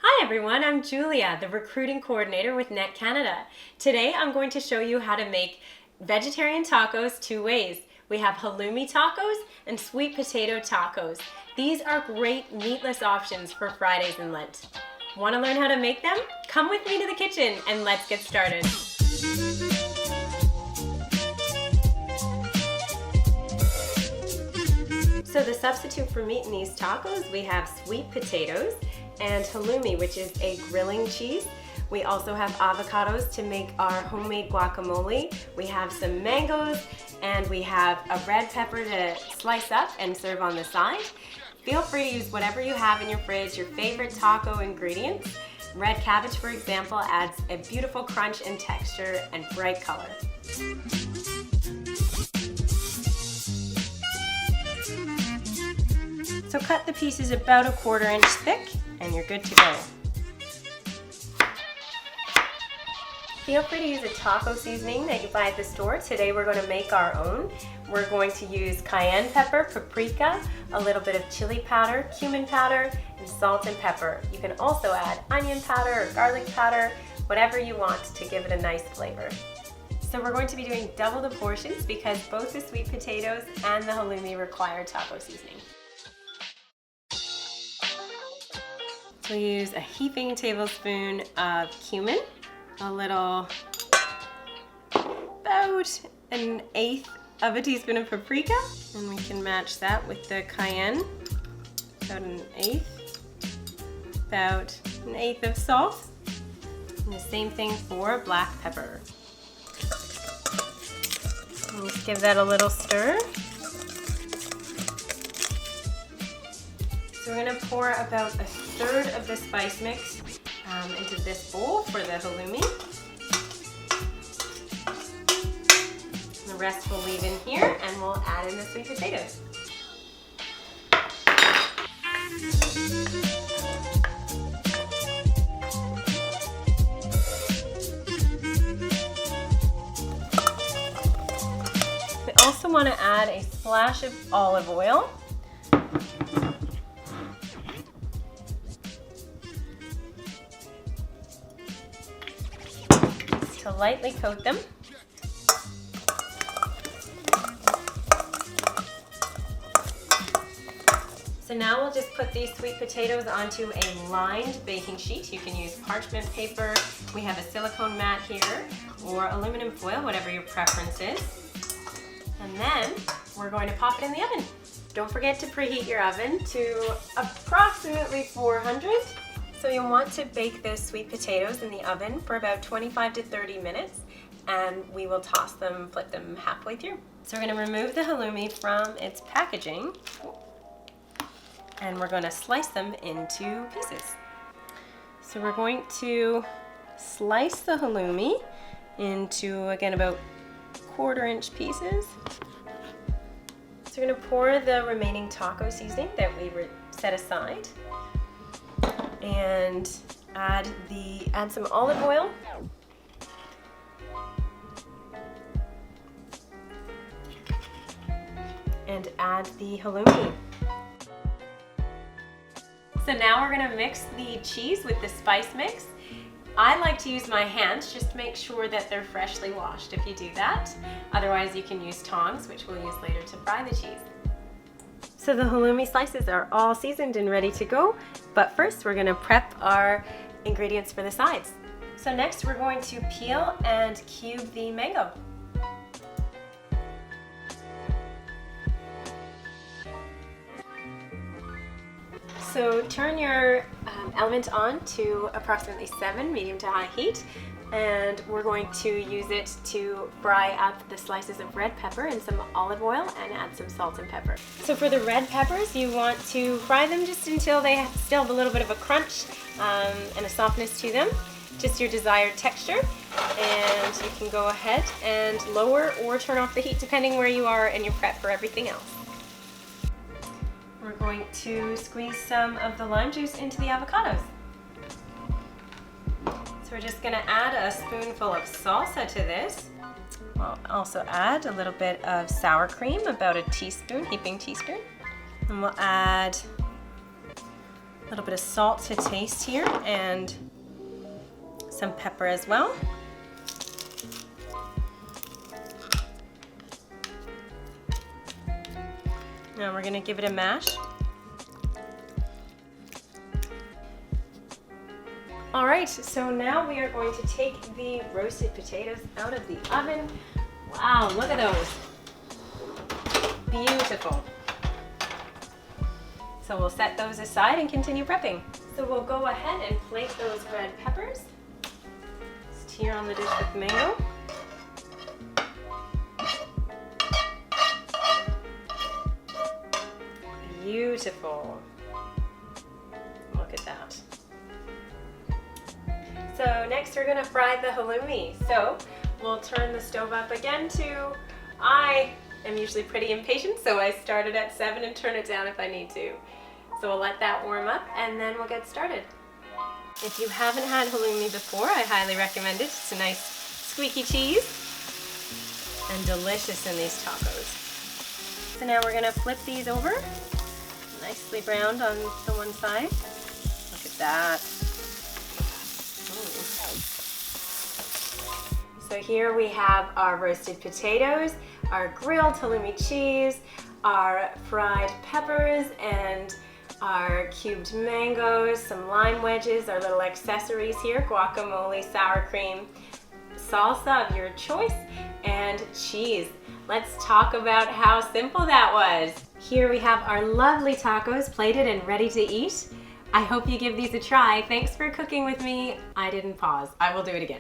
Hi everyone, I'm Julia, the recruiting coordinator with Net Canada. Today I'm going to show you how to make vegetarian tacos two ways. We have halloumi tacos and sweet potato tacos. These are great meatless options for Fridays in Lent. Want to learn how to make them? Come with me to the kitchen and let's get started. So the substitute for meat in these tacos, we have sweet potatoes and halloumi, which is a grilling cheese. We also have avocados to make our homemade guacamole. We have some mangoes, and we have a red pepper to slice up and serve on the side. Feel free to use whatever you have in your fridge, your favorite taco ingredients. Red cabbage, for example, adds a beautiful crunch and texture and bright color. So cut the pieces about a 1/4 inch thick and you're good to go. Feel free to use a taco seasoning that you buy at the store. Today we're going to make our own. We're going to use cayenne pepper, paprika, a little bit of chili powder, cumin powder, and salt and pepper. You can also add onion powder or garlic powder, whatever you want to give it a nice flavor. So we're going to be doing double the portions because both the sweet potatoes and the halloumi require taco seasoning. We'll use a heaping tablespoon of cumin, a little, about 1/8 of a teaspoon of paprika, and we can match that with the cayenne, about 1/8, about 1/8 of salt, and the same thing for black pepper. And just give that a little stir. So we're going to pour about 1/3 of the spice mix into this bowl for the halloumi. The rest we'll leave in here and we'll add in the sweet potatoes. We also want to add a splash of olive oil. To lightly coat them. So now we'll just put these sweet potatoes onto a lined baking sheet. You can use parchment paper, we have a silicone mat here, or aluminum foil, whatever your preference is. And then we're going to pop it in the oven. Don't forget to preheat your oven to approximately 400. So you'll want to bake those sweet potatoes in the oven for about 25 to 30 minutes, and we will toss them, flip them halfway through. So we're going to remove the halloumi from its packaging, and we're going to slice them into pieces. So we're going to slice the halloumi into, again, about 1/4 inch pieces. So we're going to pour the remaining taco seasoning that we set aside, and add some olive oil, and add the halloumi. So now we're going to mix the cheese with the spice mix. I like to use my hands, just to make sure that they're freshly washed if you do that. Otherwise you can use tongs, which we'll use later to fry the cheese. So the halloumi slices are all seasoned and ready to go, but first we're going to prep our ingredients for the sides. So next we're going to peel and cube the mango. So turn your element on to approximately 7 medium to high heat, and we're going to use it to fry up the slices of red pepper in some olive oil and add some salt and pepper. So for the red peppers, you want to fry them just until they still have a little bit of a crunch and a softness to them, just your desired texture. And you can go ahead and lower or turn off the heat depending where you are in your prep for everything else. We're going to squeeze some of the lime juice into the avocados. So we're just going to add a spoonful of salsa to this. We'll also add a little bit of sour cream, about a teaspoon, heaping teaspoon. And we'll add A little bit of salt to taste here and some pepper as well. Now we're going to give it a mash. All right, so now we are going to take the roasted potatoes out of the oven. Wow, look at those. Beautiful. So we'll set those aside and continue prepping. So we'll go ahead and plate those red peppers. Just here on the dish with mango. Beautiful. Look at that. So next we're gonna fry the halloumi. So we'll turn the stove up again to, I am usually pretty impatient, so I start it at 7 and turn it down if I need to. So we'll let that warm up and then we'll get started. If you haven't had halloumi before, I highly recommend it. It's a nice squeaky cheese and delicious in these tacos. So now we're gonna flip these over. Nicely browned on the one side. Look at that. So here we have our roasted potatoes, our grilled halloumi cheese, our fried peppers, and our cubed mangoes, some lime wedges, our little accessories here, guacamole, sour cream, salsa of your choice, and cheese. Let's talk about how simple that was. Here we have our lovely tacos plated and ready to eat. I hope you give these a try. Thanks for cooking with me. I didn't pause. I will do it again.